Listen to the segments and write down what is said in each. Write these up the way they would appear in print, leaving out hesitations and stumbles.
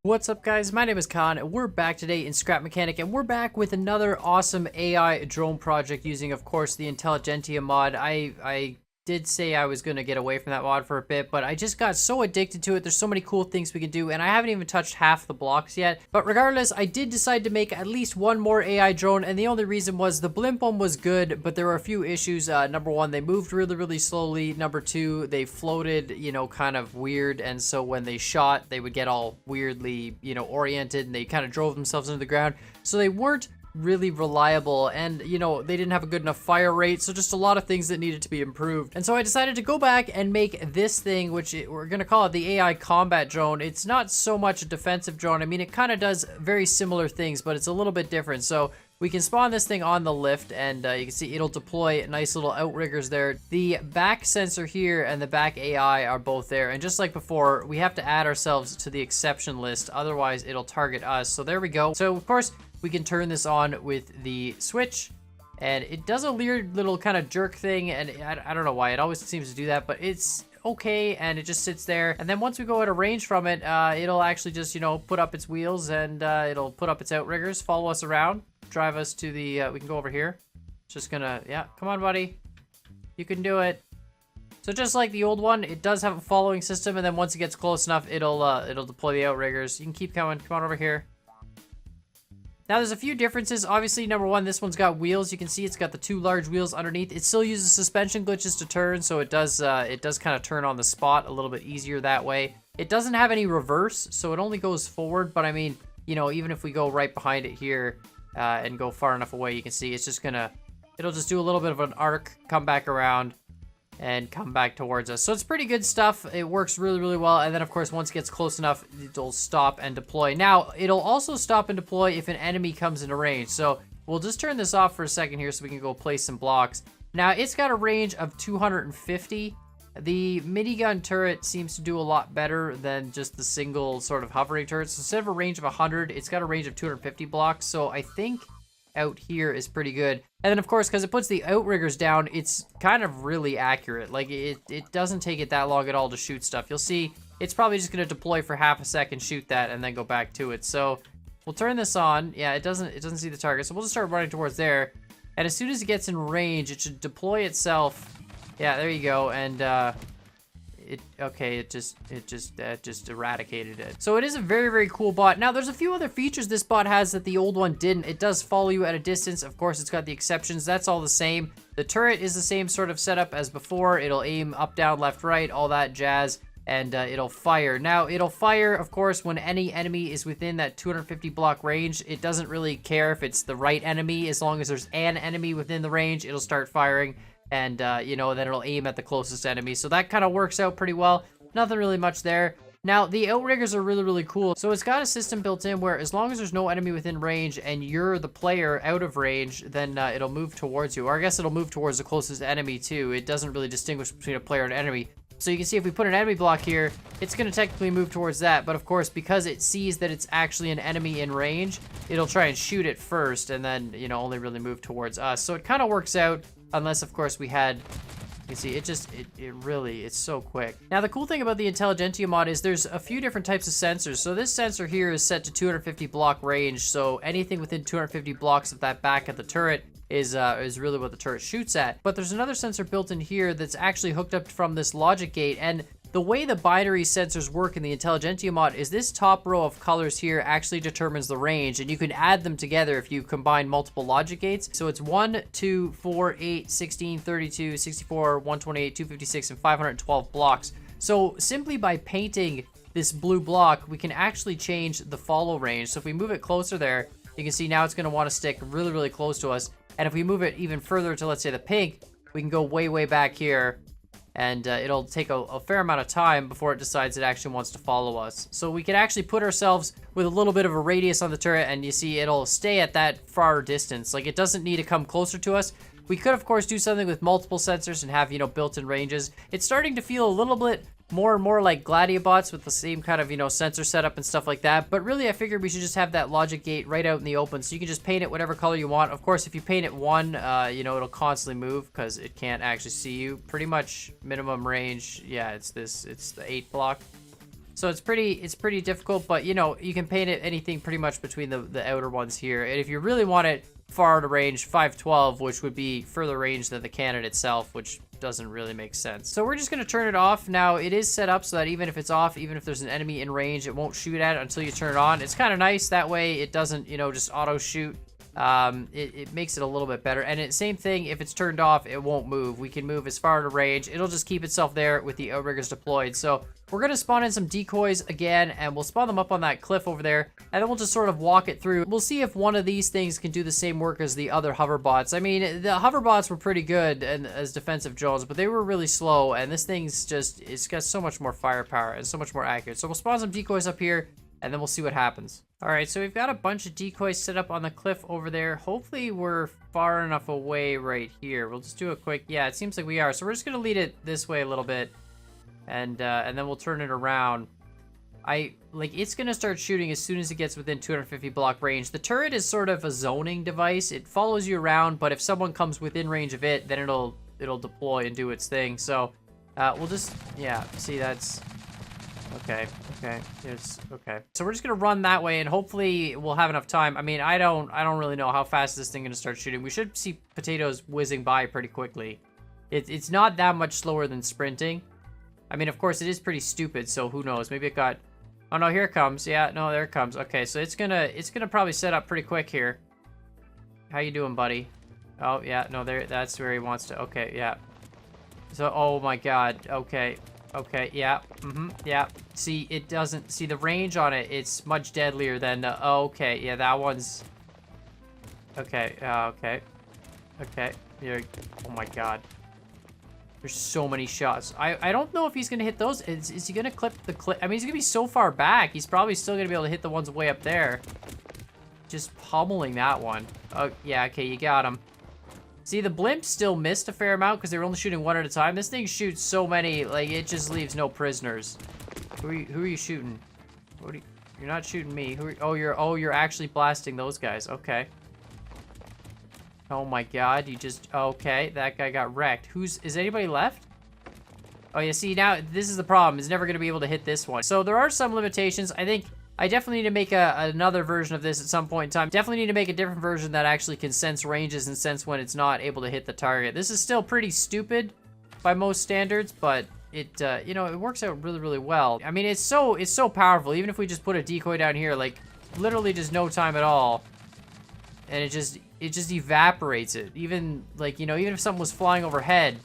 What's up, guys? My name is Khan. We're back today in Scrap Mechanic, and we're back with another awesome AI drone project using, of course, the Intelligentia mod. I did say I was going to get away from that mod for a bit, but I just got so addicted to it. There's so many cool things we can do, and I haven't even touched half the blocks yet. But regardless, I did decide to make at least one more AI drone, and the only reason was the blimp one was good, but there were a few issues. Number one, they moved really slowly. Number two, they floated, kind of weird, and so when they shot, they would get all weirdly, oriented, and they kind of drove themselves into the ground. So they weren't really reliable, and they didn't have a good enough fire rate, so just a lot of things that needed to be improved. And so I decided to go back and make this thing, which we're gonna call it the AI combat drone. It's not so much a defensive drone. I mean, it kind of does very similar things, but it's a little bit different. So we can spawn this thing on the lift, and you can see it'll deploy nice little outriggers there. The back sensor here and the back AI are both there, and just like before, we have to add ourselves to the exception list, otherwise it'll target us. So there we go. So of course we can turn this on with the switch, and it does a weird little kind of jerk thing, and I don't know why it always seems to do that, but it's okay, and it just sits there. And then once we go out of range from it, it'll actually just put up its wheels, and it'll put up its outriggers, follow us around, drive us to the we can go over here. Just gonna, yeah, come on, buddy, you can do it. So just like the old one, it does have a following system, and then once it gets close enough, it'll deploy the outriggers. You can keep coming. Come on over here. Now, there's a few differences. Obviously, number one, this one's got wheels. You can see it's got the two large wheels underneath. It still uses suspension glitches to turn, so it does kind of turn on the spot a little bit easier that way. It doesn't have any reverse, so it only goes forward. But I mean, even if we go right behind it here and go far enough away, you can see it's just it'll just do a little bit of an arc, come back around, and come back towards us. So it's pretty good stuff. It works really well. And then of course, once it gets close enough, it'll stop and deploy. Now, it'll also stop and deploy if an enemy comes into range. So we'll just turn this off for a second here so we can go place some blocks. Now, it's got a range of 250. The minigun turret seems to do a lot better than just the single sort of hovering turrets. So instead of a range of 100, it's got a range of 250 blocks. So I think out here is pretty good. And then of course, because it puts the outriggers down, it's kind of really accurate. Like it doesn't take it that long at all to shoot stuff. You'll see it's probably just going to deploy for half a second, shoot that, and then go back to it. So we'll turn this on. Yeah, it doesn't see the target, so we'll just start running towards there, and as soon as it gets in range, it should deploy itself. Yeah, there you go. And it just eradicated it. So it is a very cool bot. Now, there's a few other features this bot has that the old one didn't. It does follow you at a distance. Of course, it's got the exceptions. That's all the same. The turret is the same sort of setup as before. It'll aim up, down, left, right, all that jazz, and it'll fire. Now, it'll fire, of course, when any enemy is within that 250 block range. It doesn't really care if it's the right enemy. As long as there's an enemy within the range, it'll start firing. And, then it'll aim at the closest enemy. So that kind of works out pretty well. Nothing really much there. Now, the outriggers are really cool. So it's got a system built in where as long as there's no enemy within range and you're the player out of range, then it'll move towards you. Or I guess it'll move towards the closest enemy too. It doesn't really distinguish between a player and an enemy. So you can see if we put an enemy block here, it's going to technically move towards that. But of course, because it sees that it's actually an enemy in range, it'll try and shoot it first and then, only really move towards us. So it kind of works out. Unless, of course, we had, you see, it's so quick. Now, the cool thing about the Intelligentia mod is there's a few different types of sensors. So this sensor here is set to 250 block range. So anything within 250 blocks of that back of the turret is really what the turret shoots at. But there's another sensor built in here that's actually hooked up from this logic gate. And the way the binary sensors work in the Intelligentia mod is this top row of colors here actually determines the range, and you can add them together if you combine multiple logic gates. So it's 1, 2, 4, 8, 16, 32, 64, 128, 256, and 512 blocks. So simply by painting this blue block, we can actually change the follow range. So if we move it closer there, you can see now it's going to want to stick really close to us. And if we move it even further to, let's say, the pink, we can go way back here. And it'll take a fair amount of time before it decides it actually wants to follow us. So we can actually put ourselves with a little bit of a radius on the turret, and you see it'll stay at that far distance. Like, it doesn't need to come closer to us. We could, of course, do something with multiple sensors and have, built-in ranges. It's starting to feel a little bit more and more like Gladiabots with the same kind of, sensor setup and stuff like that. But really, I figured we should just have that logic gate right out in the open, so you can just paint it whatever color you want. Of course, if you paint it one, it'll constantly move because it can't actually see you. Pretty much minimum range, yeah, it's the 8 block. So it's pretty difficult, but you know, you can paint it anything pretty much between the outer ones here. And if you really want it far to range, 512, which would be further range than the cannon itself, which doesn't really make sense. So we're just going to turn it off. Now it is set up so that even if it's off, even if there's an enemy in range, it won't shoot at it until you turn it on. It's kind of nice. That way it doesn't, you know, just auto shoot. It makes it a little bit better. And same thing, if it's turned off, it won't move. We can move as far to range. It'll just keep itself there with the outriggers deployed. So we're going to spawn in some decoys again, and we'll spawn them up on that cliff over there, and then we'll just sort of walk it through. We'll see if one of these things can do the same work as the other hoverbots. I mean, the hoverbots were pretty good as defensive drones, but they were really slow, and this thing's just, it's got so much more firepower and so much more accurate. So we'll spawn some decoys up here, and then we'll see what happens. All right, so we've got a bunch of decoys set up on the cliff over there. Hopefully we're far enough away right here. We'll just do a quick, yeah, it seems like we are. So we're just gonna lead it this way a little bit, and then we'll turn it around. It's gonna start shooting as soon as it gets within 250 block range. The turret is sort of a zoning device. It follows you around, but if someone comes within range of it, then it'll deploy and do its thing. So we'll just, yeah, see, that's okay. Okay. So we're just gonna run that way, and hopefully we'll have enough time. I mean, I don't really know how fast this thing gonna start shooting. We should see potatoes whizzing by pretty quickly. It's not that much slower than sprinting. I mean, of course, it is pretty stupid, so who knows? Maybe it got... Oh, no, here it comes. Yeah, no, there it comes. Okay, so it's gonna probably set up pretty quick here. How you doing, buddy? Oh, yeah, no, that's where he wants to... Okay, yeah. So, oh my god. Okay, yeah. Yeah. See, it doesn't... See, the range on it, it's much deadlier than... okay, yeah, that one's... Okay, Okay. Here. Oh my god. There's so many shots. I don't know if he's going to hit those. Is he going to clip the clip? I mean, he's going to be so far back. He's probably still going to be able to hit the ones way up there. Just pummeling that one. Oh, yeah, okay, you got him. See, the blimp still missed a fair amount because they were only shooting one at a time. This thing shoots so many, like, it just leaves no prisoners. Who are you shooting? You're not shooting me. You're actually blasting those guys. Okay. Oh my god, you just... Okay, that guy got wrecked. Is anybody left? Oh yeah, see, now, this is the problem. It's never going to be able to hit this one. So there are some limitations. I think I definitely need to make another version of this at some point in time. Definitely need to make a different version that actually can sense ranges and sense when it's not able to hit the target. This is still pretty stupid by most standards, but it, you know, it works out really, really well. I mean, it's so powerful. Even if we just put a decoy down here, like, literally just no time at all, and it just evaporates it. Even, like, you know, even if something was flying overhead,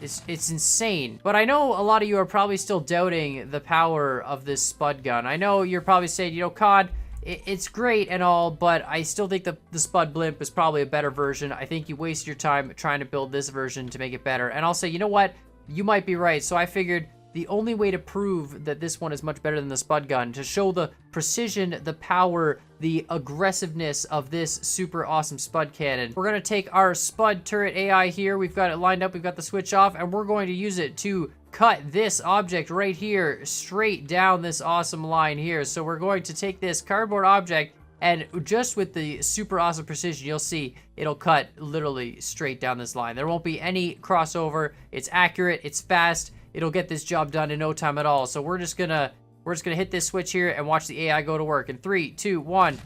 it's insane. But I know a lot of you are probably still doubting the power of this Spud gun. I know you're probably saying, you know, COD, it's great and all, but I still think the Spud blimp is probably a better version. I think you waste your time trying to build this version to make it better. And I'll say, you know what? You might be right. So I figured the only way to prove that this one is much better than the Spud gun, to show the precision, the power, the aggressiveness of this super awesome Spud cannon, we're going to take our Spud turret AI here. We've got it lined up. We've got the switch off, and we're going to use it to cut this object right here straight down this awesome line here. So we're going to take this cardboard object, and just with the super awesome precision, you'll see it'll cut literally straight down this line. There won't be any crossover. It's accurate. It's fast. It'll get this job done in no time at all. So we're just gonna hit this switch here and watch the AI go to work. In 3, 2, 1.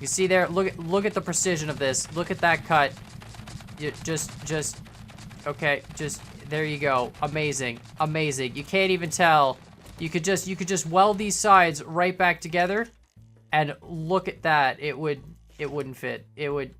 You see there? Look at the precision of this. Look at that cut. Okay. Just there you go. Amazing. You can't even tell. You could just weld these sides right back together, and look at that. It wouldn't fit. It would.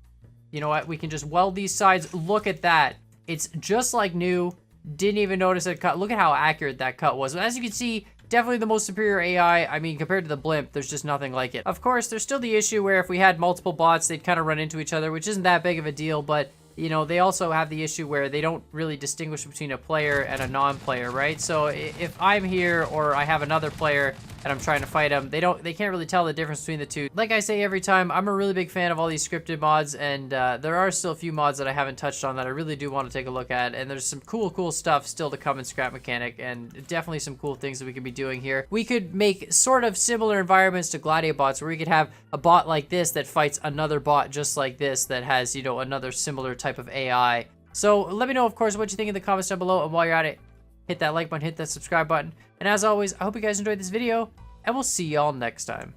You know what? We can just weld these sides. Look at that. It's just like new. Didn't even notice it cut. Look at how accurate that cut was. As you can see, definitely the most superior AI. I mean, compared to the blimp, there's just nothing like it. Of course, there's still the issue where if we had multiple bots, they'd kind of run into each other, which isn't that big of a deal, but you know, they also have the issue where they don't really distinguish between a player and a non-player, right? So if I'm here or I have another player and I'm trying to fight them, they can't really tell the difference between the two. Like I say every time, I'm a really big fan of all these scripted mods, and there are still a few mods that I haven't touched on that I really do want to take a look at, and there's some cool stuff still to come in Scrap Mechanic, and definitely some cool things that we could be doing here. We could make sort of similar environments to Gladiator bots, where we could have a bot like this that fights another bot just like this that has, you know, another similar type of AI. So let me know, of course, what you think in the comments down below, and while you're at it, hit that like button, hit that subscribe button. And as always, I hope you guys enjoyed this video, and we'll see y'all next time.